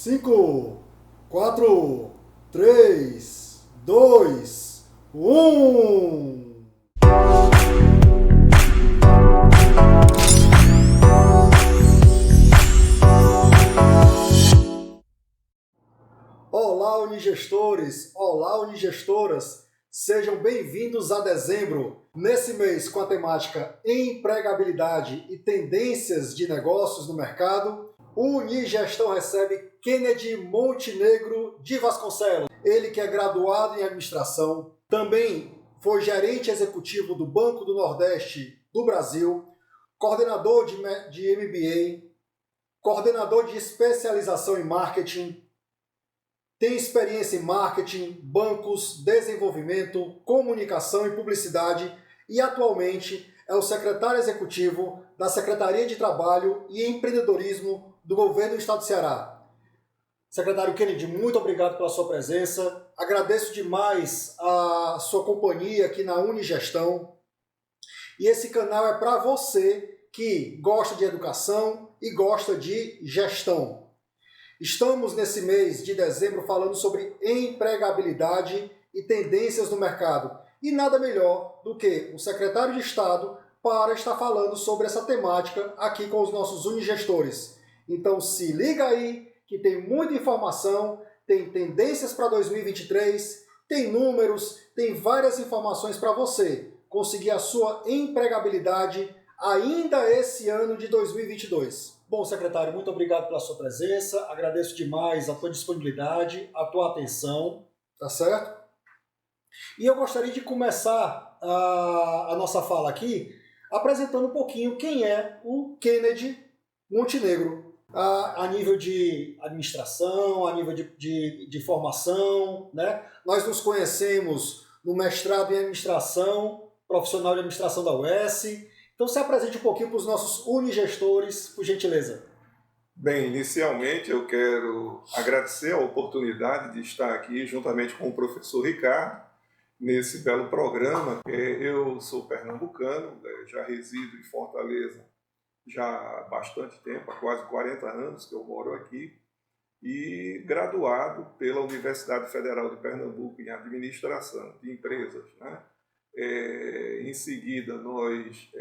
5, 4, 3, 2, 1. Olá, unigestores! Olá, unigestoras! Sejam bem-vindos a dezembro. Nesse mês, com a temática empregabilidade e tendências de negócios no mercado, o Unigestão recebe Kennedy Montenegro de Vasconcelos. Ele que é graduado em administração, também foi gerente executivo do Banco do Nordeste do Brasil, coordenador de MBA, coordenador de especialização em marketing, tem experiência em marketing, bancos, desenvolvimento, comunicação e publicidade e atualmente é o secretário executivo da Secretaria de Trabalho e Empreendedorismo do Governo do Estado do Ceará. Secretário Kennedy, muito obrigado pela sua presença. Agradeço demais a sua companhia aqui na Unigestão. E esse canal é para você que gosta de educação e gosta de gestão. Estamos nesse mês de dezembro falando sobre empregabilidade e tendências no mercado. E nada melhor do que o secretário de Estado para estar falando sobre essa temática aqui com os nossos unigestores. Então se liga aí que tem muita informação, tem tendências para 2023, tem números, tem várias informações para você conseguir a sua empregabilidade ainda esse ano de 2022. Bom, secretário, muito obrigado pela sua presença, agradeço demais a tua disponibilidade, a tua atenção, tá certo? E eu gostaria de começar a nossa fala aqui apresentando um pouquinho quem é o Kennedy Montenegro, a nível de administração, a nível de formação, né? Nós nos conhecemos no mestrado em administração, profissional de administração da UES. Então se apresente um pouquinho para os nossos unigestores, por gentileza. Bem, inicialmente eu quero agradecer a oportunidade de estar aqui juntamente com o professor Ricardo nesse belo programa. Eu sou pernambucano, já resido em Fortaleza já há bastante tempo, há quase 40 anos que eu moro aqui, e graduado pela Universidade Federal de Pernambuco em Administração de Empresas, né? Em seguida, nós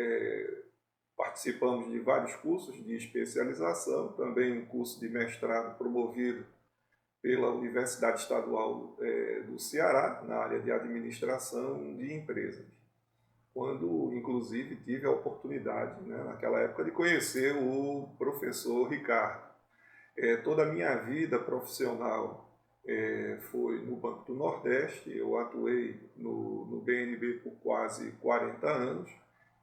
participamos de vários cursos de especialização, também um curso de mestrado promovido pela Universidade Estadual do Ceará, na área de administração de empresas, quando, inclusive, tive a oportunidade, né, naquela época, de conhecer o professor Ricardo. Toda a minha vida profissional foi no Banco do Nordeste. Eu atuei no BNB por quase 40 anos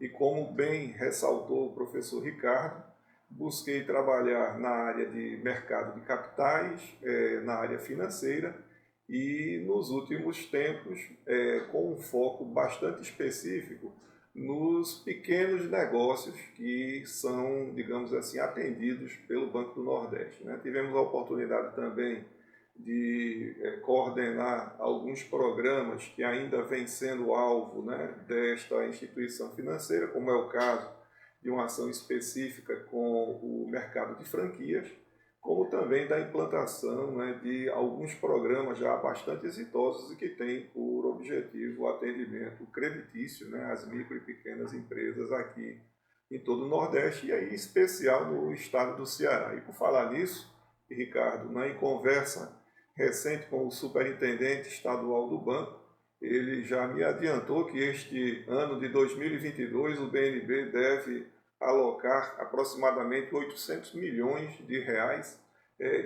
e, como bem ressaltou o professor Ricardo, busquei trabalhar na área de mercado de capitais, na área financeira e, nos últimos tempos, com um foco bastante específico nos pequenos negócios que são, digamos assim, atendidos pelo Banco do Nordeste, né? Tivemos a oportunidade também de coordenar alguns programas que ainda vêm sendo alvo, né, desta instituição financeira, como é o caso de uma ação específica com o mercado de franquias, como também da implantação, né, de alguns programas já bastante exitosos e que têm por objetivo o atendimento creditício, né, às micro e pequenas empresas aqui em todo o Nordeste e aí em especial no estado do Ceará. E por falar nisso, Ricardo, né, em conversa recente com o superintendente estadual do banco, ele já me adiantou que este ano de 2022 o BNB deve alocar aproximadamente 800 milhões de reais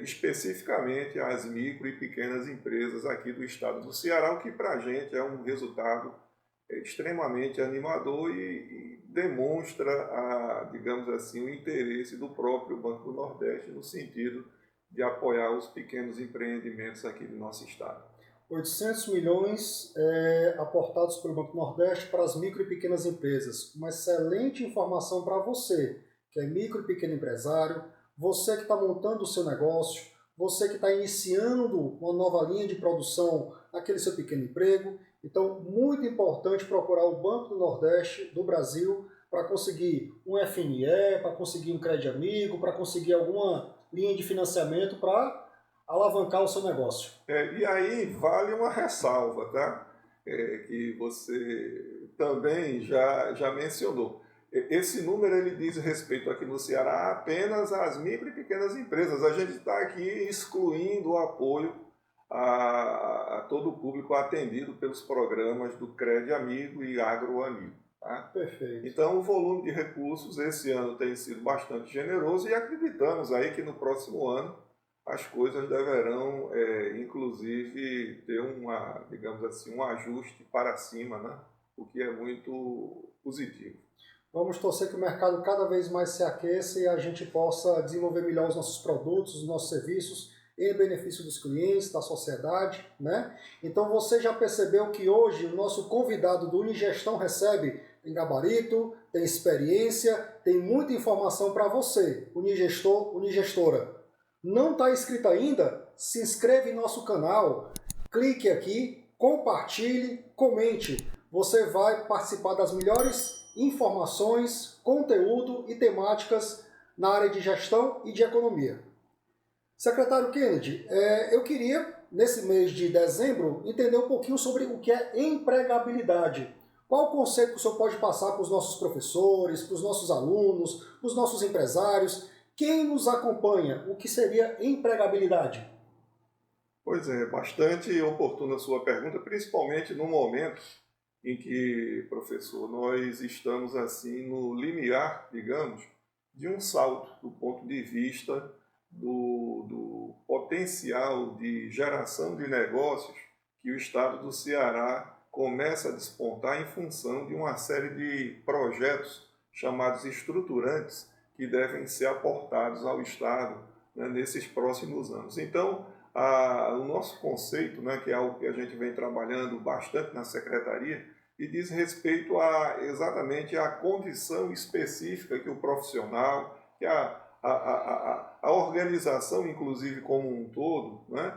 especificamente às micro e pequenas empresas aqui do estado do Ceará, o que para a gente é um resultado extremamente animador e demonstra, digamos assim, o interesse do próprio Banco do Nordeste no sentido de apoiar os pequenos empreendimentos aqui do nosso estado. 800 milhões aportados pelo Banco do Nordeste para as micro e pequenas empresas. Uma excelente informação para você, que é micro e pequeno empresário, você que está montando o seu negócio, você que está iniciando uma nova linha de produção naquele seu pequeno emprego. Então, muito importante procurar o Banco do Nordeste do Brasil para conseguir um FNE, para conseguir um crédito amigo, para conseguir alguma linha de financiamento para alavancar o seu negócio. E aí vale uma ressalva, tá? Que você também já mencionou. Esse número ele diz respeito aqui no Ceará apenas às micro e pequenas empresas. A gente está aqui excluindo o apoio a todo o público atendido pelos programas do Cred Amigo e Agro Amigo. Tá? Perfeito. Então o volume de recursos esse ano tem sido bastante generoso e acreditamos aí que no próximo ano as coisas deverão, inclusive, ter digamos assim, um ajuste para cima, né? O que é muito positivo. Vamos torcer que o mercado cada vez mais se aqueça e a gente possa desenvolver melhor os nossos produtos, os nossos serviços, em benefício dos clientes, da sociedade, né? Então você já percebeu que hoje o nosso convidado do Unigestão recebe, tem gabarito, tem experiência, tem muita informação para você, Unigestor, Unigestora. Não está inscrito ainda? Se inscreve em nosso canal, clique aqui, compartilhe, comente. Você vai participar das melhores informações, conteúdo e temáticas na área de gestão e de economia. Secretário Kennedy, eu queria, nesse mês de dezembro, entender um pouquinho sobre o que é empregabilidade. Qual o conceito que o senhor pode passar para os nossos professores, para os nossos alunos, para os nossos empresários? Quem nos acompanha? O que seria empregabilidade? Pois é, bastante oportuna a sua pergunta, principalmente no momento em que, professor, nós estamos assim no limiar, digamos, de um salto do ponto de vista do potencial de geração de negócios que o Estado do Ceará começa a despontar em função de uma série de projetos chamados estruturantes que devem ser aportados ao Estado, né, nesses próximos anos. Então, o nosso conceito, né, que é algo que a gente vem trabalhando bastante na Secretaria, e diz respeito exatamente à condição específica que o profissional, que a organização, inclusive como um todo, né,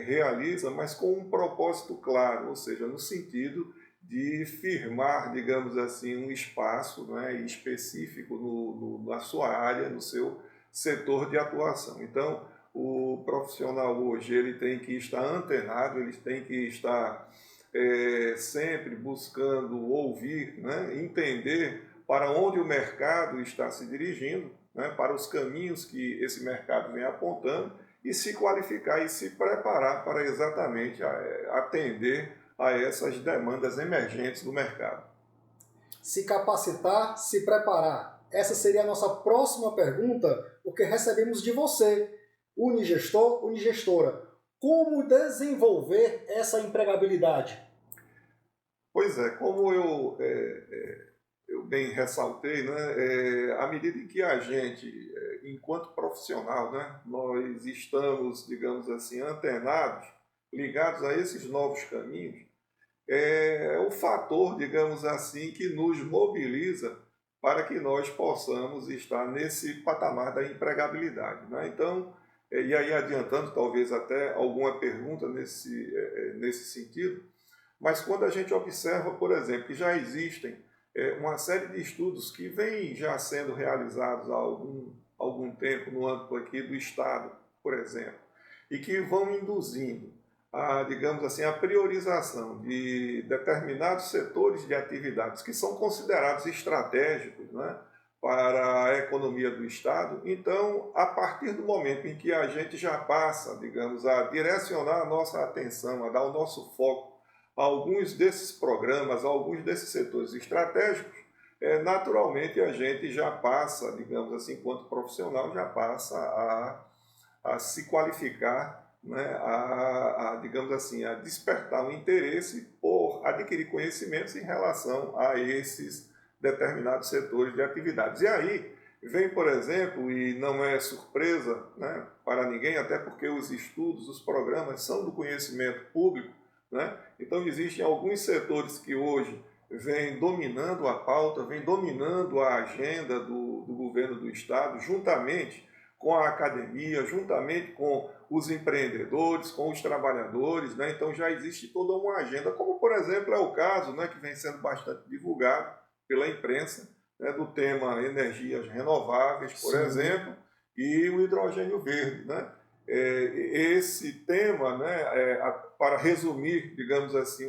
realiza, mas com um propósito claro, ou seja, no sentido de firmar, digamos assim, um espaço, né, específico na sua área, no seu setor de atuação. Então, o profissional hoje ele tem que estar antenado, ele tem que estar sempre buscando ouvir, né, entender para onde o mercado está se dirigindo, né, para os caminhos que esse mercado vem apontando e se qualificar e se preparar para exatamente atender a essas demandas emergentes do mercado. Se capacitar, se preparar. Essa seria a nossa próxima pergunta, porque recebemos de você, Unigestor, Unigestora. Como desenvolver essa empregabilidade? Pois é, como eu bem ressaltei, né, à medida em que a gente, enquanto profissional, né, nós estamos, digamos assim, antenados, ligados a esses novos caminhos, é o fator, digamos assim, que nos mobiliza para que nós possamos estar nesse patamar da empregabilidade, né? Então, e aí adiantando talvez até alguma pergunta nesse sentido, mas quando a gente observa, por exemplo, que já existem uma série de estudos que vêm já sendo realizados há algum tempo no âmbito aqui do Estado, por exemplo, e que vão induzindo digamos assim, a priorização de determinados setores de atividades que são considerados estratégicos, né, para a economia do Estado. Então, a partir do momento em que a gente já passa, digamos, a direcionar a nossa atenção, a dar o nosso foco a alguns desses programas, a alguns desses setores estratégicos, naturalmente a gente já passa, digamos assim, enquanto profissional, já passa a se qualificar, né, digamos assim, a despertar um interesse por adquirir conhecimentos em relação a esses determinados setores de atividades. E aí vem, por exemplo, e não é surpresa, né, para ninguém, até porque os estudos, os programas são do conhecimento público, né? Então existem alguns setores que hoje vêm dominando a pauta, vêm dominando a agenda do governo do Estado, juntamente com a academia, juntamente com os empreendedores, com os trabalhadores, né? Então já existe toda uma agenda, como por exemplo é o caso, né, que vem sendo bastante divulgado pela imprensa, né, do tema energias renováveis, por exemplo, e o hidrogênio verde, né? esse tema, né, para resumir, digamos assim,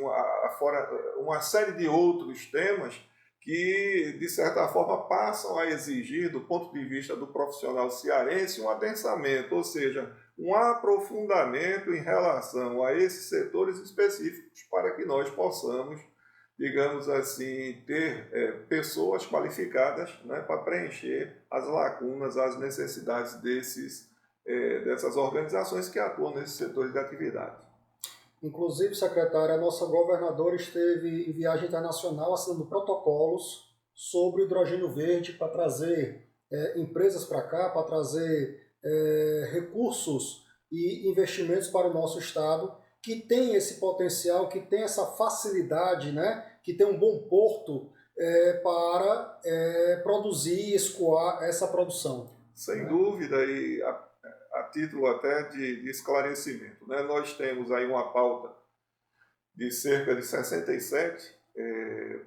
fora uma série de outros temas que, de certa forma, passam a exigir, do ponto de vista do profissional cearense, um adensamento, ou seja, um aprofundamento em relação a esses setores específicos para que nós possamos, digamos assim, ter pessoas qualificadas, né, para preencher as lacunas, as necessidades dessas organizações que atuam nesses setores de atividade. Inclusive, secretário, a nossa governadora esteve em viagem internacional assinando protocolos sobre o hidrogênio verde para trazer empresas para cá, para trazer recursos e investimentos para o nosso estado, que tem esse potencial, que tem essa facilidade, né, que tem um bom porto para produzir e escoar essa produção. Sem dúvida, e a título até de esclarecimento, né? Nós temos aí uma pauta de cerca de 67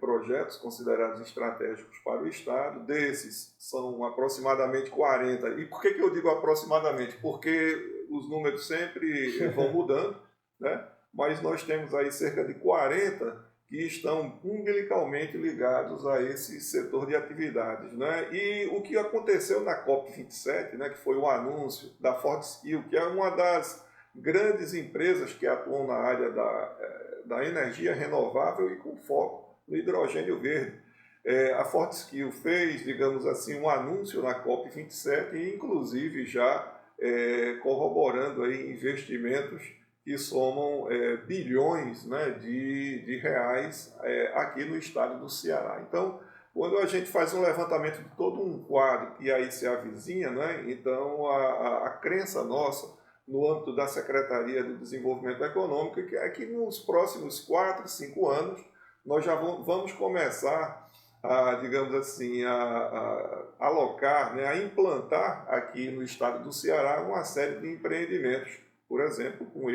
projetos considerados estratégicos para o Estado. Desses são aproximadamente 40. E por que eu digo aproximadamente? Porque os números sempre vão mudando, né? Mas nós temos aí cerca de 40 que estão umbilicalmente ligados a esse setor de atividades, né? E o que aconteceu na COP27, né, que foi o anúncio da Fortescue, que é uma das grandes empresas que atuam na área da energia renovável e com foco no hidrogênio verde. A Fortescue fez, digamos assim, um anúncio na COP27 e, inclusive, já corroborando aí investimentos que somam bilhões, né, de reais aqui no estado do Ceará. Então, quando a gente faz um levantamento de todo um quadro que aí se avizinha, né, então a crença nossa no âmbito da Secretaria do Desenvolvimento Econômico é que nos próximos 4, 5 anos nós já vamos começar a, digamos assim, a alocar, né, a implantar aqui no estado do Ceará uma série de empreendimentos, por exemplo, com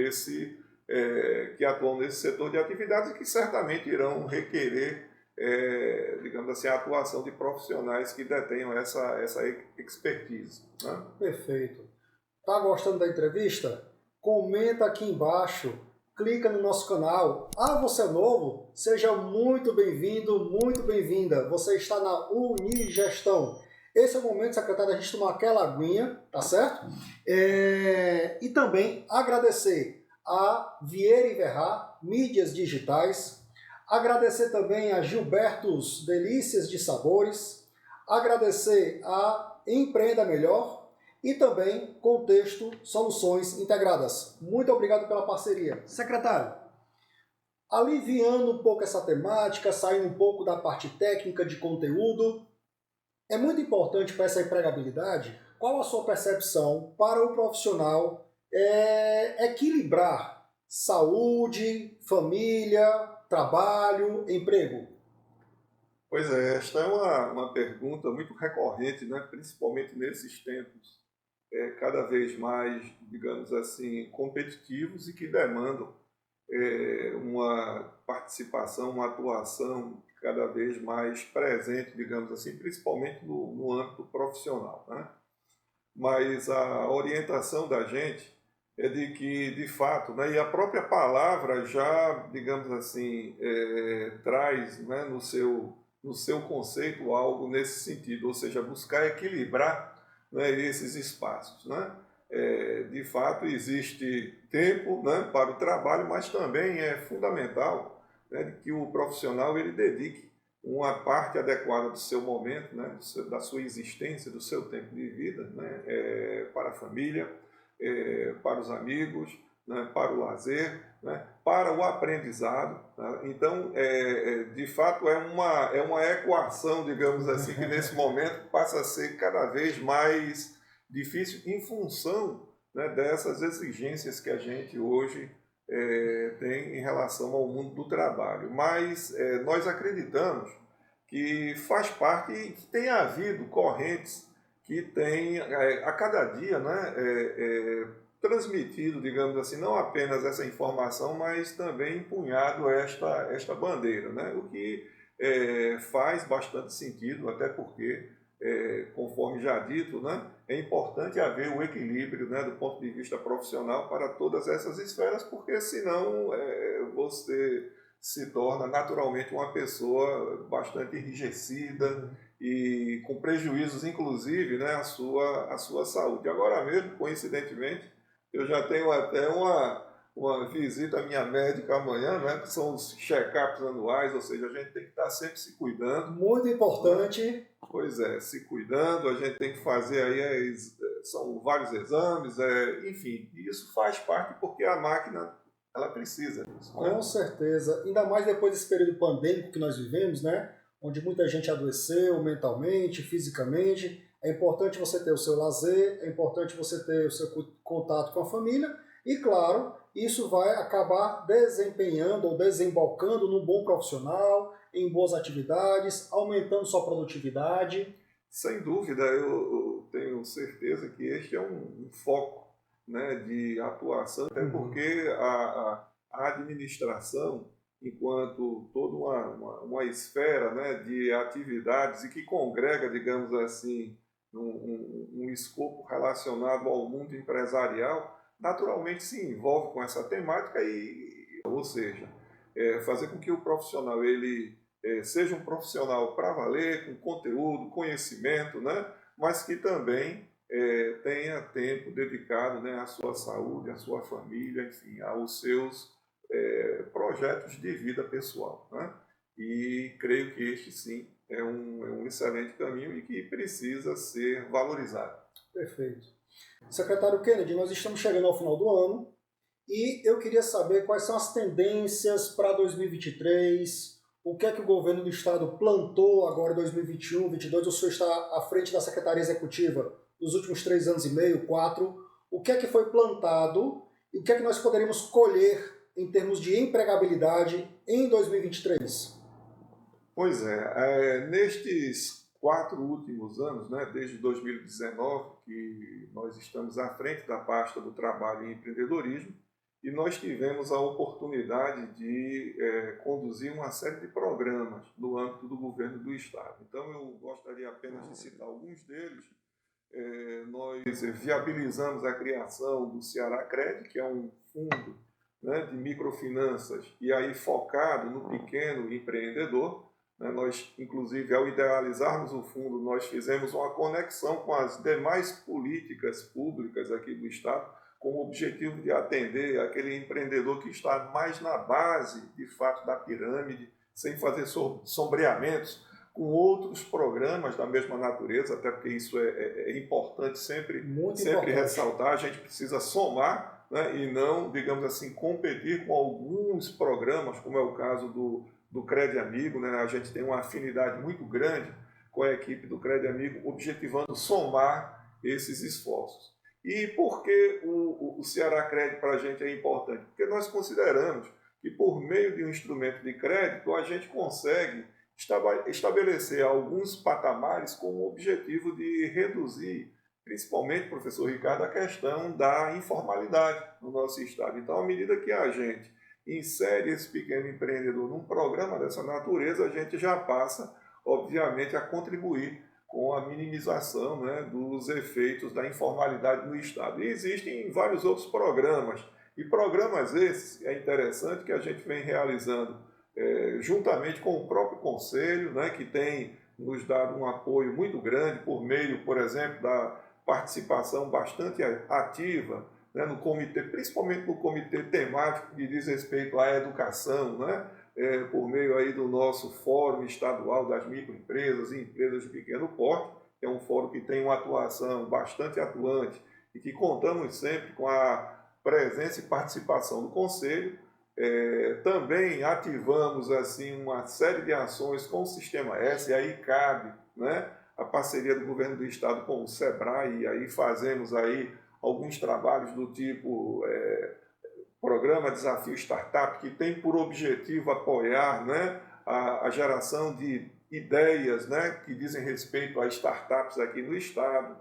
que atuam nesse setor de atividades e que certamente irão requerer, digamos assim, a atuação de profissionais que detenham essa expertise, né? Perfeito. Tá gostando da entrevista? Comenta aqui embaixo, clica no nosso canal. Você é novo? Seja muito bem-vindo, muito bem-vinda. Você está na Unigestão. Esse é o momento, secretário, da gente tomar aquela aguinha, tá certo? E também agradecer a Vieira e Verrá, mídias digitais, agradecer também a Gilbertos Delícias de Sabores, agradecer a Empreenda Melhor e também Contexto Soluções Integradas. Muito obrigado pela parceria. Secretário, aliviando um pouco essa temática, saindo um pouco da parte técnica de conteúdo, é muito importante para essa empregabilidade. Qual a sua percepção para o profissional equilibrar saúde, família, trabalho, emprego? Pois é, esta é uma pergunta muito recorrente, né? Principalmente nesses tempos cada vez mais, digamos assim, competitivos e que demandam uma participação, uma atuação cada vez mais presente, digamos assim, principalmente no âmbito profissional, né? Mas a orientação da gente é de que, de fato, né, e a própria palavra já, digamos assim, traz, né, no seu conceito algo nesse sentido, ou seja, buscar equilibrar, né, esses espaços, né? De fato, existe tempo, né, para o trabalho, mas também é fundamental, né, que o profissional ele dedique uma parte adequada do seu momento, né, da sua existência, do seu tempo de vida, né, para a família, para os amigos, né, para o lazer, né, para o aprendizado. Né? Então, de fato, é uma equação, digamos assim, que nesse momento passa a ser cada vez mais difícil em função, né, dessas exigências que a gente hoje tem em relação ao mundo do trabalho. Mas nós acreditamos que faz parte e que tem havido correntes que têm, a cada dia, né, transmitido, digamos assim, não apenas essa informação, mas também empunhado esta bandeira, né? O que faz bastante sentido, até porque conforme já dito, né, é importante haver o equilíbrio, né, do ponto de vista profissional para todas essas esferas, porque senão você se torna naturalmente uma pessoa bastante enrijecida e com prejuízos, inclusive, né, à sua saúde. Agora mesmo, coincidentemente, eu já tenho até uma visita à minha médica amanhã, né, que são os check-ups anuais, ou seja, a gente tem que estar sempre se cuidando. Muito importante. Pois é, se cuidando, a gente tem que fazer aí, são vários exames, enfim, e isso faz parte porque a máquina, ela precisa disso. Né? Com certeza, ainda mais depois desse período pandêmico que nós vivemos, né? Onde muita gente adoeceu mentalmente, fisicamente. É importante você ter o seu lazer, é importante você ter o seu contato com a família e, claro, isso vai acabar desempenhando ou desembocando num bom profissional, em boas atividades, aumentando sua produtividade. Sem dúvida, eu tenho certeza que este é um foco, né, de atuação, até porque a administração, enquanto toda uma esfera, né, de atividades e que congrega, digamos assim, um escopo relacionado ao mundo empresarial, naturalmente se envolve com essa temática ou seja, fazer com que o profissional seja um profissional para valer, com conteúdo, conhecimento, né, mas que também tenha tempo dedicado, né, à sua saúde, à sua família, enfim, aos seus projetos de vida pessoal. Né? E creio que este, sim, é um excelente caminho e que precisa ser valorizado. Perfeito. Secretário Kennedy, nós estamos chegando ao final do ano e eu queria saber quais são as tendências para 2023, o que é que o governo do Estado plantou agora em 2021, 2022, o senhor está à frente da Secretaria Executiva nos últimos 3 anos e meio, 4, o que é que foi plantado e o que é que nós poderíamos colher em termos de empregabilidade em 2023? Pois nestes 4 últimos anos, né, desde 2019, que nós estamos à frente da pasta do trabalho e empreendedorismo, e nós tivemos a oportunidade de conduzir uma série de programas no âmbito do governo do Estado. Então, eu gostaria apenas de citar alguns deles. Nós viabilizamos a criação do Ceará Cred, que é um fundo, né, de microfinanças, e aí focado no pequeno empreendedor. Né? Nós, inclusive, ao idealizarmos o fundo, nós fizemos uma conexão com as demais políticas públicas aqui do Estado, com o objetivo de atender aquele empreendedor que está mais na base, de fato, da pirâmide, sem fazer sombreamentos com outros programas da mesma natureza, até porque isso é importante sempre ressaltar, a gente precisa somar, né, e não, digamos assim, competir com alguns programas, como é o caso do Cred Amigo, né? A gente tem uma afinidade muito grande com a equipe do Cred Amigo, objetivando somar esses esforços. E por que o Ceará Cred para a gente é importante? Porque nós consideramos que por meio de um instrumento de crédito a gente consegue estabelecer alguns patamares com o objetivo de reduzir, principalmente, professor Ricardo, a questão da informalidade no nosso estado. Então, à medida que a gente insere esse pequeno empreendedor num programa dessa natureza, a gente já passa, obviamente, a contribuir com a minimização, né, dos efeitos da informalidade no estado. E existem vários outros programas, e programas esses, é interessante que a gente vem realizando juntamente com o próprio Conselho, né, que tem nos dado um apoio muito grande por meio, por exemplo, da participação bastante ativa, né, no comitê, principalmente no comitê temático que diz respeito à educação, né, por meio aí do nosso Fórum Estadual das Microempresas e Empresas de Pequeno Porte, que é um fórum que tem uma atuação bastante atuante e que contamos sempre com a presença e participação do Conselho. Também ativamos assim uma série de ações com o Sistema S, e aí cabe, né, a parceria do Governo do Estado com o SEBRAE, e aí fazemos aí alguns trabalhos do tipo Programa Desafio Startup, que tem por objetivo apoiar, né, a geração de ideias, né, que dizem respeito a startups aqui no Estado.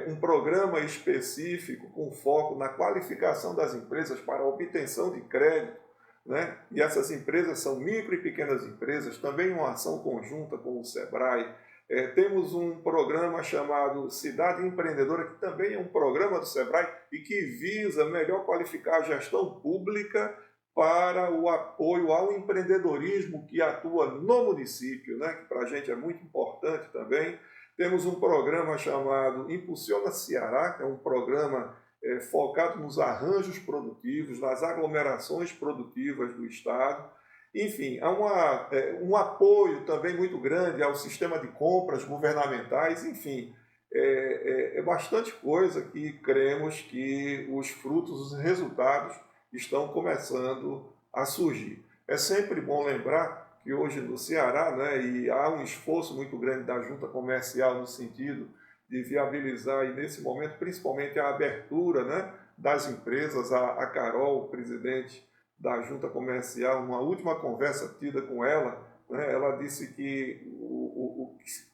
Um programa específico com foco na qualificação das empresas para a obtenção de crédito, né? E essas empresas são micro e pequenas empresas, também uma ação conjunta com o SEBRAE. Temos um programa chamado Cidade Empreendedora, que também é um programa do SEBRAE e que visa melhor qualificar a gestão pública para o apoio ao empreendedorismo que atua no município, né? Que para a gente é muito importante também. Temos um programa chamado Impulsiona Ceará, que é um programa focado nos arranjos produtivos, nas aglomerações produtivas do Estado. Enfim, há um apoio também muito grande ao sistema de compras governamentais, enfim, é bastante coisa que cremos que os frutos, os resultados estão começando a surgir. É sempre bom lembrar que hoje no Ceará, né, e há um esforço muito grande da Junta Comercial no sentido de viabilizar, e nesse momento, principalmente a abertura, né, das empresas, a Carol, presidente da Junta Comercial, numa última conversa tida com ela, né, ela disse que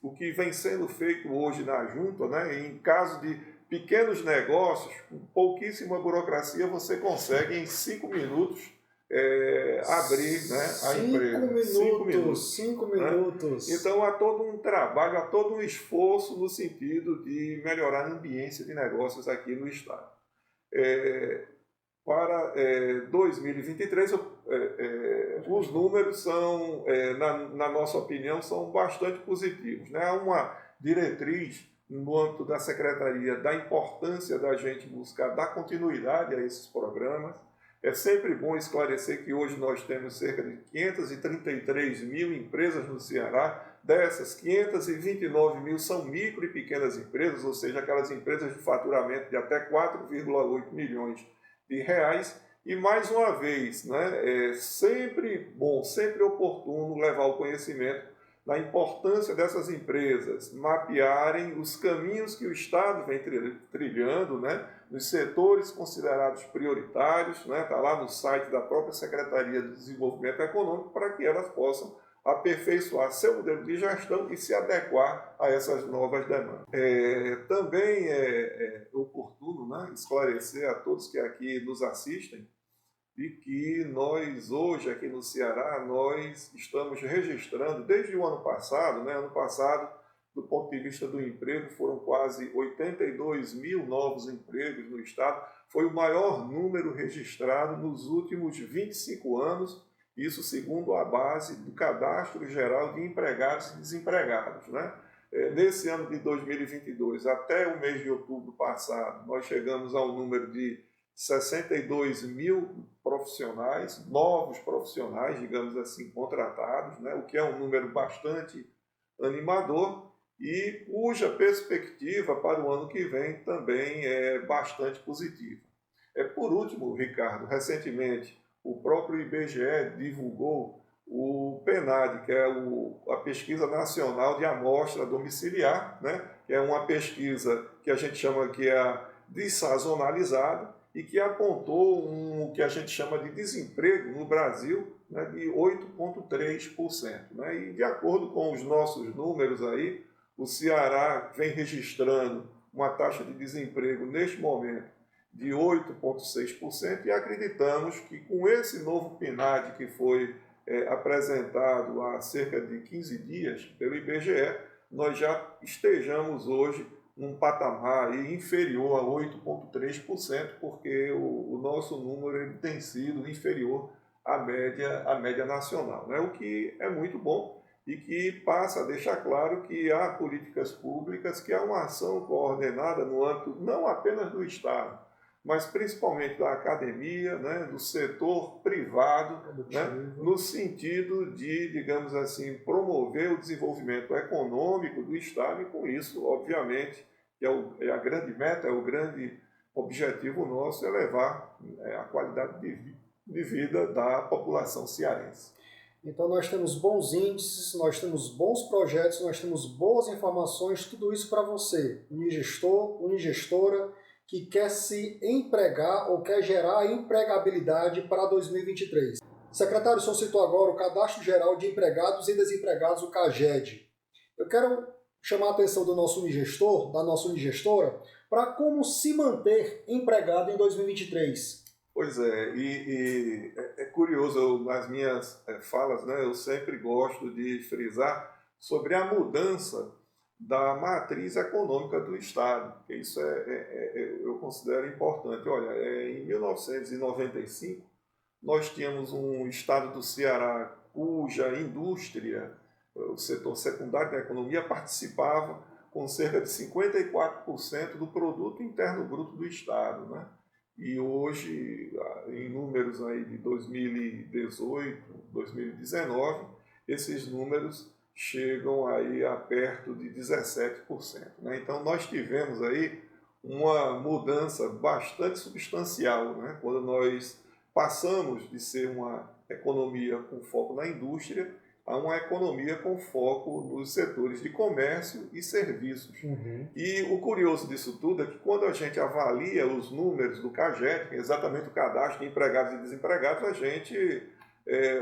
o que vem sendo feito hoje na Junta, né, em caso de pequenos negócios, com pouquíssima burocracia, você consegue em 5 minutos abrir, né, a empresa. 5 minutos. 5 minutos. Né? Então há todo um trabalho, há todo um esforço no sentido de melhorar a ambiência de negócios aqui no Estado. Para 2023, os números são, na nossa opinião, são bastante positivos. Né? Há uma diretriz no âmbito da Secretaria da importância da gente buscar dar continuidade a esses programas. É sempre bom esclarecer que hoje nós temos cerca de 533 mil empresas no Ceará. Dessas, 529 mil são micro e pequenas empresas, ou seja, aquelas empresas de faturamento de até 4,8 milhões de reais. E mais uma vez, né, é sempre bom, sempre oportuno levar o conhecimento da importância dessas empresas mapearem os caminhos que o Estado vem trilhando, né, nos setores considerados prioritários, né, está lá no site da própria Secretaria de Desenvolvimento Econômico, para que elas possam aperfeiçoar seu modelo de gestão e se adequar a essas novas demandas. Também é oportuno, né, esclarecer a todos que aqui nos assistem de que nós hoje aqui no Ceará, nós estamos registrando desde o ano passado, né, do ponto de vista do emprego, foram quase 82 mil novos empregos no Estado, foi o maior número registrado nos últimos 25 anos, isso segundo a base do Cadastro Geral de Empregados e Desempregados, né? Nesse ano de 2022, até o mês de outubro passado, nós chegamos ao número de 62 mil profissionais, novos profissionais, digamos assim, contratados, né? O que é um número bastante animador e cuja perspectiva para o ano que vem também é bastante positiva. Por último, Ricardo, recentemente o próprio IBGE divulgou o PNAD, que é a Pesquisa Nacional de Amostra Domiciliar, né? Que é uma pesquisa que a gente chama que é a dessazonalizada, e que apontou o que a gente chama de desemprego no Brasil, né, de 8,3%. Né? E de acordo com os nossos números aí, o Ceará vem registrando uma taxa de desemprego neste momento de 8,6% e acreditamos que com esse novo PNAD que foi apresentado há cerca de 15 dias pelo IBGE, nós já estejamos hoje num patamar inferior a 8,3%, porque o nosso número ele tem sido inferior à média nacional, né? O que é muito bom e que passa a deixar claro que há políticas públicas, que há uma ação coordenada no âmbito não apenas do Estado, mas principalmente da academia, né, do setor privado, né, no sentido de, digamos assim, promover o desenvolvimento econômico do Estado e, com isso, obviamente, que é a grande meta, é o grande objetivo nosso, elevar a qualidade de vida da população cearense. Então nós temos bons índices, nós temos bons projetos, nós temos boas informações, tudo isso para você, unigestor, unigestora, que quer se empregar ou quer gerar empregabilidade para 2023. Secretário, o senhor citou agora o Cadastro Geral de Empregados e Desempregados, o CAGED. Eu quero chamar a atenção do nosso unigestor, da nossa unigestora, para como se manter empregado em 2023. Pois é, e é curioso, nas minhas falas, né, eu sempre gosto de frisar sobre a mudança da matriz econômica do Estado. Isso eu considero importante. Olha, em 1995, nós tínhamos um Estado do Ceará cuja indústria, o setor secundário da economia, participava com cerca de 54% do produto interno bruto do Estado, né? E hoje, em números aí de 2018, 2019, esses números chegam aí a perto de 17%, né? Então nós tivemos aí uma mudança bastante substancial, né? Quando nós passamos de ser uma economia com foco na indústria a uma economia com foco nos setores de comércio e serviços. E o curioso disso tudo é que quando a gente avalia os números do CAGED, exatamente o cadastro de empregados e desempregados, a gente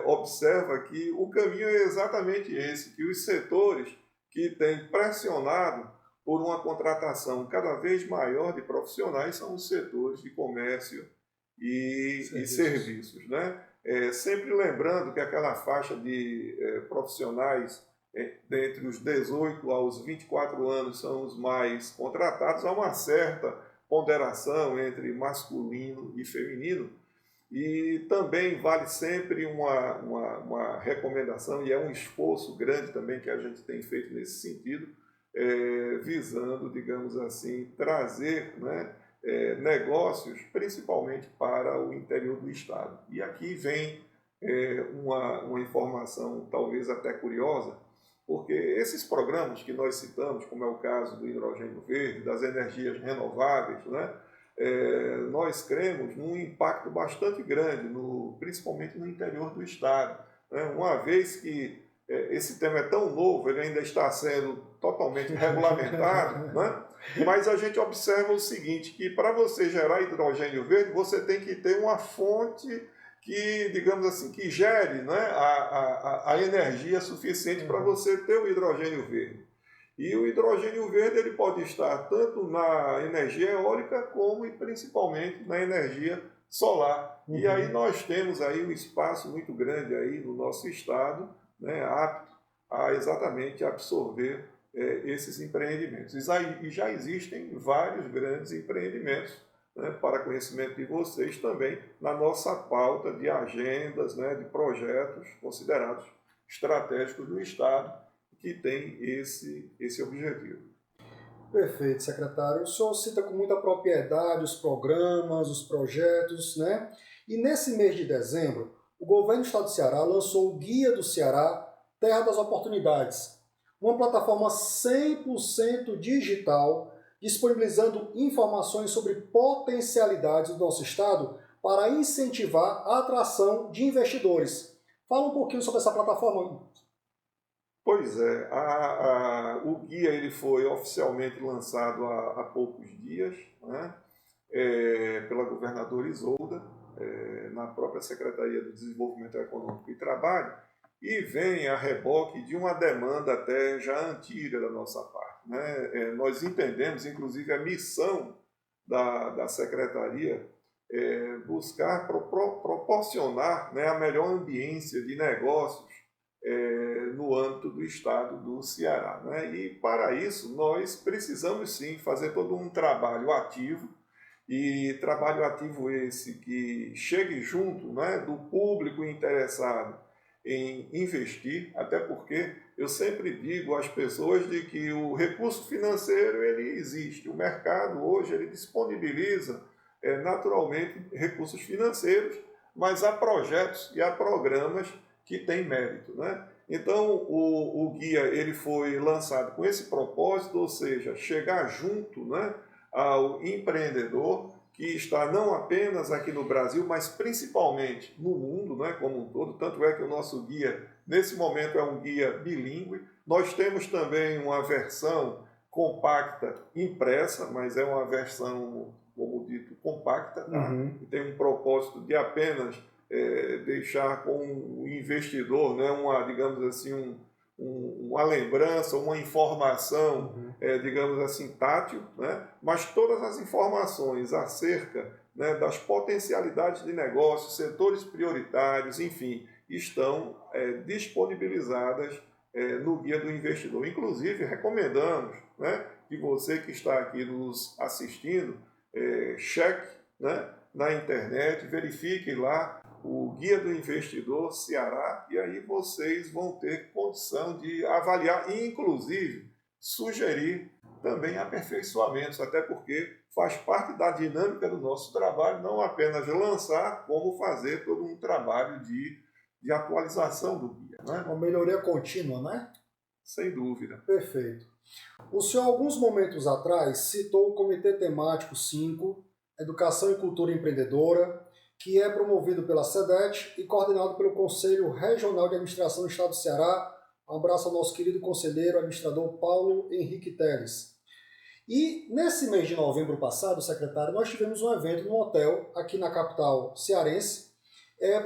observa que o caminho é exatamente esse, que os setores que têm pressionado por uma contratação cada vez maior de profissionais são os setores de comércio e serviços, né? Sempre lembrando que aquela faixa de profissionais dentre os 18 aos 24 anos são os mais contratados, há uma certa ponderação entre masculino e feminino, e também vale sempre uma recomendação, e é um esforço grande também que a gente tem feito nesse sentido, visando, digamos assim, trazer, né, negócios, principalmente para o interior do Estado. E aqui vem uma informação talvez até curiosa, porque esses programas que nós citamos, como é o caso do hidrogênio verde, das energias renováveis, né, nós cremos num impacto bastante grande, principalmente no interior do Estado, né, uma vez que esse tema é tão novo, ele ainda está sendo totalmente regulamentado, né? Mas a gente observa o seguinte, que para você gerar hidrogênio verde, você tem que ter uma fonte que, digamos assim, que gere, né, a energia suficiente para você ter o hidrogênio verde. E o hidrogênio verde ele pode estar tanto na energia eólica como e principalmente na energia solar. E aí nós temos aí um espaço muito grande aí no nosso estado, né, apto a exatamente absorver esses empreendimentos. E já existem vários grandes empreendimentos, né, para conhecimento de vocês também, na nossa pauta de agendas, né, de projetos considerados estratégicos do Estado, que tem esse objetivo. Perfeito, secretário. O senhor cita com muita propriedade os programas, os projetos, né? E nesse mês de dezembro, o governo do Estado do Ceará lançou o Guia do Ceará, Terra das Oportunidades, uma plataforma 100% digital, disponibilizando informações sobre potencialidades do nosso estado para incentivar a atração de investidores. Fala um pouquinho sobre essa plataforma. Pois é, o guia ele foi oficialmente lançado há poucos dias, né, pela governadora Isolda, na própria Secretaria do Desenvolvimento Econômico e Trabalho, e vem a reboque de uma demanda até já antiga da nossa parte, né? Nós entendemos, inclusive, a missão da Secretaria buscar proporcionar, né, a melhor ambiência de negócios no âmbito do estado do Ceará, né? E para isso nós precisamos sim fazer todo um trabalho ativo, e trabalho ativo esse que chegue junto, né, do público interessado em investir, até porque eu sempre digo às pessoas de que o recurso financeiro ele existe, o mercado hoje ele disponibiliza naturalmente recursos financeiros, mas há projetos e há programas que têm mérito, né? Então o guia ele foi lançado com esse propósito, ou seja, chegar junto, né, ao empreendedor que está não apenas aqui no Brasil, mas principalmente no mundo, né, como um todo. Tanto é que o nosso guia, nesse momento, é um guia bilíngue. Nós temos também uma versão compacta impressa, mas é uma versão, como dito, compacta, tá? E tem um propósito de apenas deixar com o investidor, né, digamos assim, uma lembrança, uma informação, digamos assim, tátil, né? Mas todas as informações acerca, né, das potencialidades de negócio, setores prioritários, enfim, estão disponibilizadas no Guia do Investidor. Inclusive, recomendamos, né, que você que está aqui nos assistindo, cheque, né, na internet, verifique lá o Guia do Investidor Ceará, e aí vocês vão ter condição de avaliar e, inclusive, sugerir também aperfeiçoamentos, até porque faz parte da dinâmica do nosso trabalho, não apenas lançar, como fazer todo um trabalho de atualização do guia, né? Uma melhoria contínua, né? Sem dúvida. Perfeito. O senhor, alguns momentos atrás, citou o Comitê Temático 5, Educação e Cultura Empreendedora, que é promovido pela SEDET e coordenado pelo Conselho Regional de Administração do Estado do Ceará. Um abraço ao nosso querido conselheiro, administrador Paulo Henrique Teles. E nesse mês de novembro passado, secretário, nós tivemos um evento no hotel aqui na capital cearense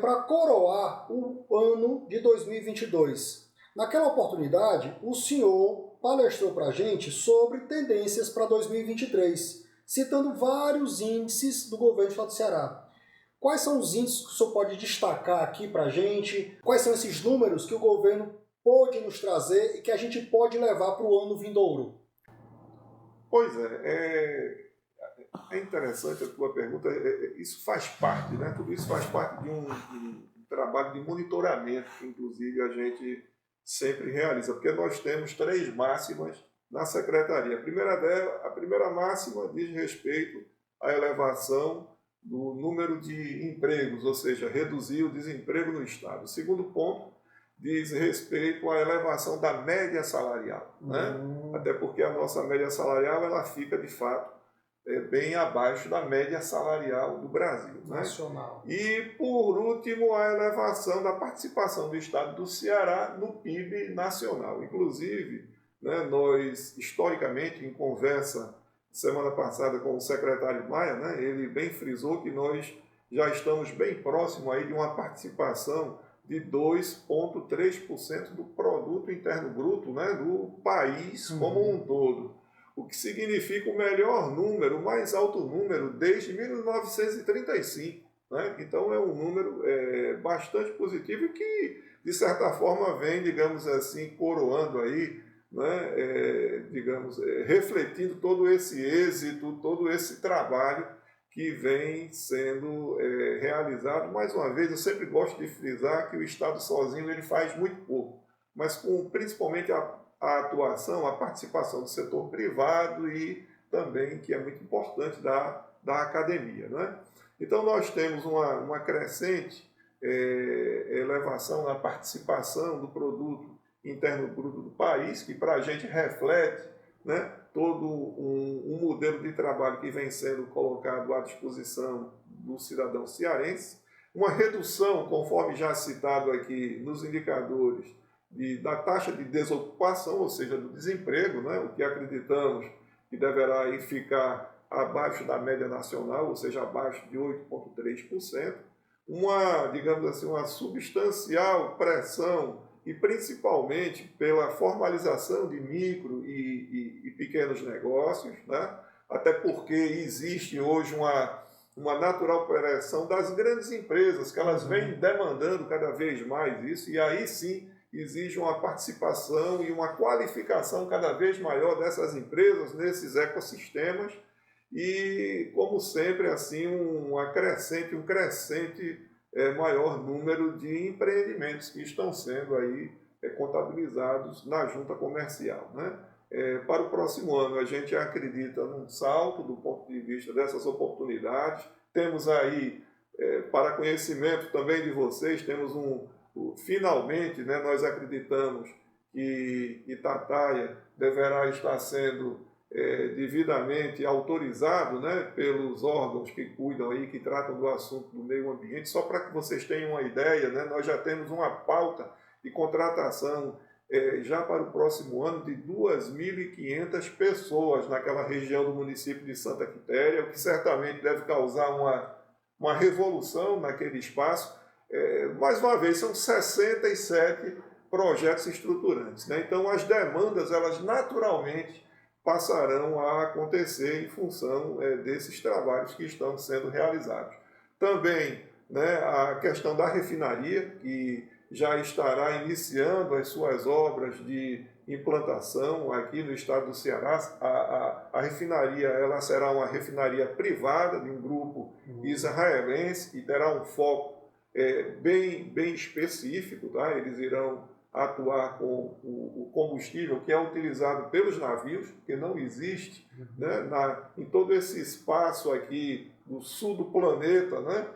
para coroar o ano de 2022. Naquela oportunidade, o senhor palestrou para a gente sobre tendências para 2023, citando vários índices do governo do Estado do Ceará. Quais são os índices que o senhor pode destacar aqui para a gente? Quais são esses números que o governo pôde nos trazer e que a gente pode levar para o ano vindouro? Pois é interessante a tua pergunta. Isso faz parte, né? Tudo isso faz parte de um trabalho de monitoramento que, inclusive, a gente sempre realiza, porque nós temos 3 máximas na secretaria. A primeira máxima diz respeito à elevação do número de empregos, ou seja, reduzir o desemprego no Estado. O segundo ponto diz respeito à elevação da média salarial, né? Até porque a nossa média salarial ela fica, de fato, bem abaixo da média salarial do Brasil, né? Nacional. E, por último, a elevação da participação do Estado do Ceará no PIB nacional. Inclusive, né, nós, historicamente, em conversa semana passada com o secretário Maia, né, ele bem frisou que nós já estamos bem próximo aí de uma participação de 2,3% do produto interno bruto, né, do país como um todo. O que significa o melhor número, o mais alto número desde 1935. Né? Então é um número bastante positivo e que, de certa forma, vem, digamos assim, coroando aí, né, refletindo todo esse êxito, todo esse trabalho que vem sendo realizado. Mais uma vez, eu sempre gosto de frisar que o Estado sozinho ele faz muito pouco, mas com principalmente a atuação, a participação do setor privado e também, que é muito importante, da academia. Né? Então, nós temos uma crescente elevação na participação do produto interno bruto do país, que para a gente reflete, né, todo um modelo de trabalho que vem sendo colocado à disposição do cidadão cearense, uma redução, conforme já citado aqui nos indicadores, da taxa de desocupação, ou seja, do desemprego, né, o que acreditamos que deverá aí ficar abaixo da média nacional, ou seja, abaixo de 8,3%, digamos assim, uma substancial pressão, e principalmente pela formalização de micro e pequenos negócios, né, até porque existe hoje uma natural pressão das grandes empresas, que elas vêm demandando cada vez mais isso, e aí sim exige uma participação e uma qualificação cada vez maior dessas empresas nesses ecossistemas e, como sempre, assim, um crescente maior número de empreendimentos que estão sendo aí contabilizados na junta comercial. Né? Para o próximo ano, a gente acredita num salto do ponto de vista dessas oportunidades. Temos aí, para conhecimento também de vocês, temos finalmente, né, nós acreditamos que Itatiaia deverá estar sendo devidamente autorizado, né, pelos órgãos que cuidam aí, que tratam do assunto do meio ambiente. Só para que vocês tenham uma ideia, né, nós já temos uma pauta de contratação já para o próximo ano de 2.500 pessoas naquela região do município de Santa Quitéria, o que certamente deve causar uma revolução naquele espaço. Mais uma vez, são 67 projetos estruturantes, né? Então, as demandas, elas naturalmente passarão a acontecer em função desses trabalhos que estão sendo realizados. Também, né, a questão da refinaria, que já estará iniciando as suas obras de implantação aqui no estado do Ceará. A refinaria ela será uma refinaria privada de um grupo israelense e terá um foco bem específico. Tá? Eles irão atuar com o combustível que é utilizado pelos navios, que não existe né, em todo esse espaço aqui do sul do planeta, né,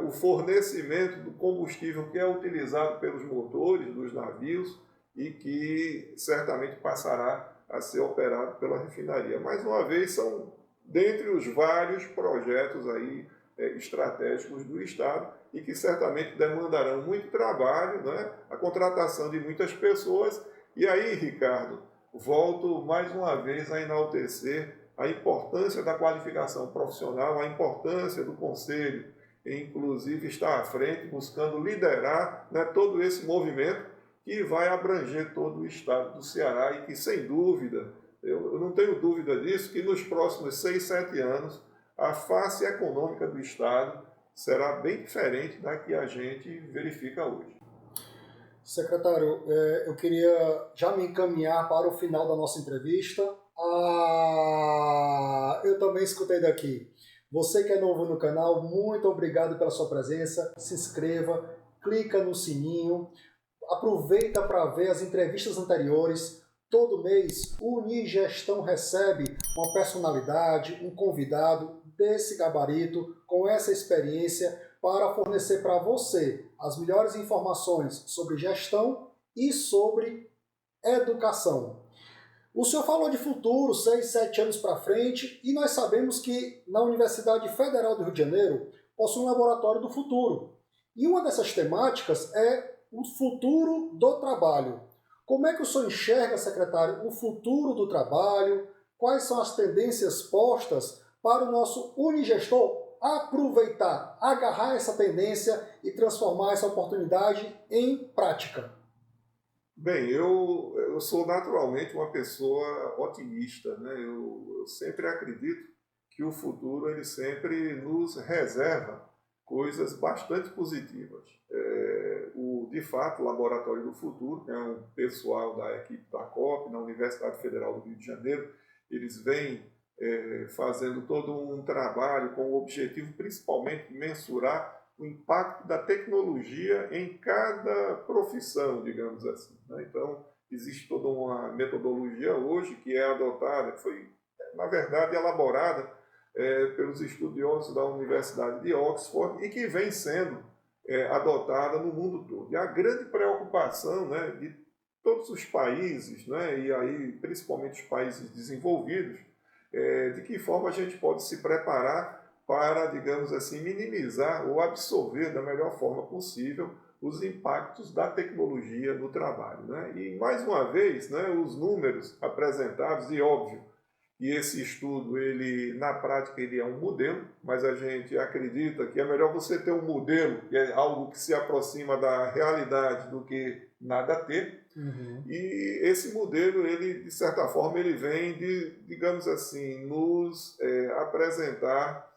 o fornecimento do combustível que é utilizado pelos motores dos navios e que certamente passará a ser operado pela refinaria. Mais uma vez, são dentre os vários projetos aí, estratégicos do Estado e que certamente demandarão muito trabalho, né? A contratação de muitas pessoas. E aí, Ricardo, volto mais uma vez a enaltecer a importância da qualificação profissional, a importância do Conselho, inclusive estar à frente, buscando liderar né, todo esse movimento que vai abranger todo o estado do Ceará e que, sem dúvida, eu não tenho dúvida disso, que nos próximos 6, 7 anos, a face econômica do estado será bem diferente da que a gente verifica hoje. Secretário, eu queria já me encaminhar para o final da nossa entrevista. Eu também escutei daqui. Você que é novo no canal, muito obrigado pela sua presença. Se inscreva, clica no sininho, aproveita para ver as entrevistas anteriores. Todo mês, o Unigestão recebe uma personalidade, um convidado desse gabarito, com essa experiência, para fornecer para você as melhores informações sobre gestão e sobre educação. O senhor falou de futuro, 6, 7 anos para frente, e nós sabemos que na Universidade Federal do Rio de Janeiro possui um laboratório do futuro. E uma dessas temáticas é o futuro do trabalho. Como é que o senhor enxerga, secretário, o futuro do trabalho? Quais são as tendências postas para o nosso Unigestor aproveitar, agarrar essa tendência e transformar essa oportunidade em prática? Bem, eu sou naturalmente uma pessoa otimista, né? Eu sempre acredito que o futuro ele sempre nos reserva coisas bastante positivas. De fato, o Laboratório do Futuro, que é um pessoal da equipe da COP, na Universidade Federal do Rio de Janeiro, eles vêm fazendo todo um trabalho com o objetivo principalmente de mensurar o impacto da tecnologia em cada profissão, digamos assim. Né? Então, existe toda uma metodologia hoje que é adotada, que foi, na verdade, elaborada pelos estudiosos da Universidade de Oxford e que vem sendo adotada no mundo todo. E a grande preocupação né, de todos os países, né, e aí principalmente os países desenvolvidos, de que forma a gente pode se preparar para, digamos assim, minimizar ou absorver da melhor forma possível os impactos da tecnologia no trabalho. Né? E, mais uma vez, né, os números apresentados, e óbvio, e esse estudo, ele, na prática, ele é um modelo, mas a gente acredita que é melhor você ter um modelo, que é algo que se aproxima da realidade, do que nada ter. Uhum. E esse modelo, ele, de certa forma, ele vem de, digamos assim, nos apresentar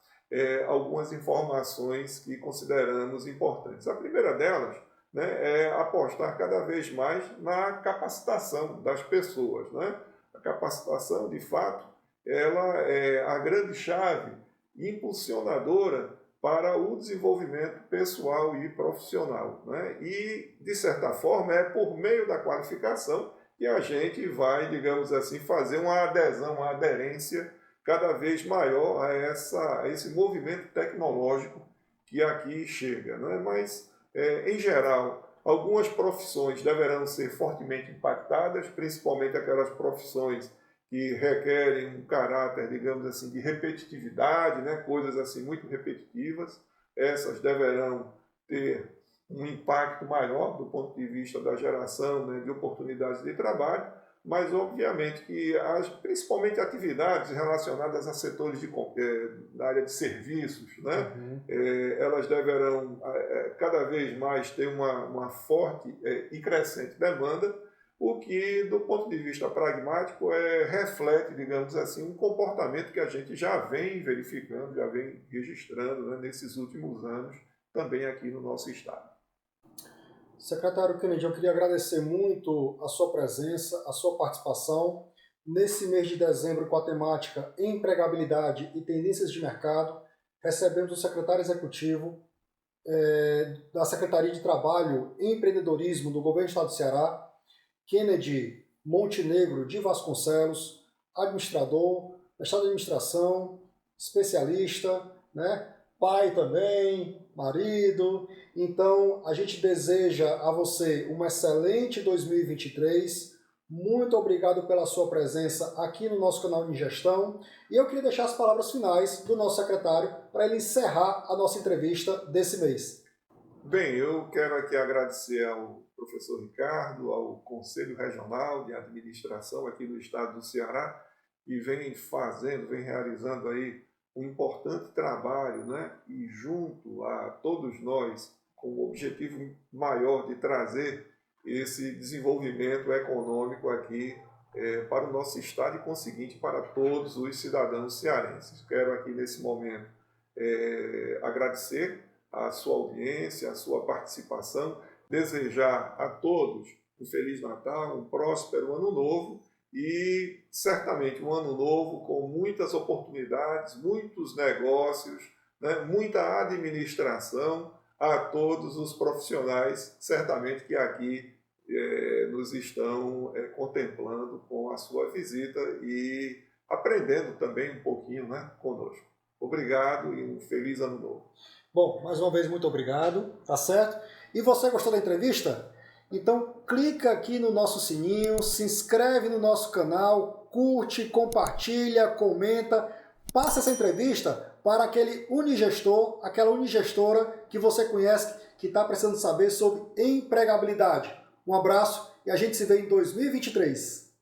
algumas informações que consideramos importantes. A primeira delas né, é apostar cada vez mais na capacitação das pessoas. Né? A capacitação, de fato, ela é a grande chave impulsionadora para o desenvolvimento pessoal e profissional. Né? E, de certa forma, é por meio da qualificação que a gente vai, digamos assim, fazer uma adesão, uma aderência cada vez maior a esse movimento tecnológico que aqui chega. Né? Mas, em geral, algumas profissões deverão ser fortemente impactadas, principalmente aquelas profissões que requerem um caráter, digamos assim, de repetitividade, né? Coisas assim muito repetitivas. Essas deverão ter um impacto maior do ponto de vista da geração né, de oportunidades de trabalho, mas obviamente que principalmente atividades relacionadas a setores da área de serviços, né? Uhum. Elas deverão cada vez mais ter uma forte e crescente demanda, o que, do ponto de vista pragmático, reflete, digamos assim, um comportamento que a gente já vem verificando, já vem registrando né, nesses últimos anos, também aqui no nosso estado. Secretário Kennedy, eu queria agradecer muito a sua presença, a sua participação. Nesse mês de dezembro, com a temática Empregabilidade e Tendências de Mercado, recebemos o secretário executivo da Secretaria de Trabalho e Empreendedorismo do Governo do Estado do Ceará, Kennedy Montenegro de Vasconcelos, administrador, mestrado em administração, especialista, né? Pai também, marido. Então, a gente deseja a você um excelente 2023. Muito obrigado pela sua presença aqui no nosso canal de gestão. E eu queria deixar as palavras finais do nosso secretário para ele encerrar a nossa entrevista desse mês. Bem, eu quero aqui agradecer ao professor Ricardo, ao Conselho Regional de Administração aqui do Estado do Ceará, que vem realizando aí um importante trabalho, né? E junto a todos nós, com o objetivo maior de trazer esse desenvolvimento econômico aqui para o nosso Estado e, conseguinte, para todos os cidadãos cearenses. Quero aqui, nesse momento, agradecer a sua audiência, a sua participação, desejar a todos um Feliz Natal, um próspero Ano Novo, e certamente um ano novo com muitas oportunidades, muitos negócios, né, muita administração a todos os profissionais, certamente que aqui nos estão contemplando com a sua visita e aprendendo também um pouquinho, né, conosco. Obrigado e um feliz ano novo. Bom, mais uma vez, muito obrigado, tá certo? E você gostou da entrevista? Então clica aqui no nosso sininho, se inscreve no nosso canal, curte, compartilha, comenta, passa essa entrevista para aquele unigestor, aquela unigestora que você conhece, que está precisando saber sobre empregabilidade. Um abraço e a gente se vê em 2023.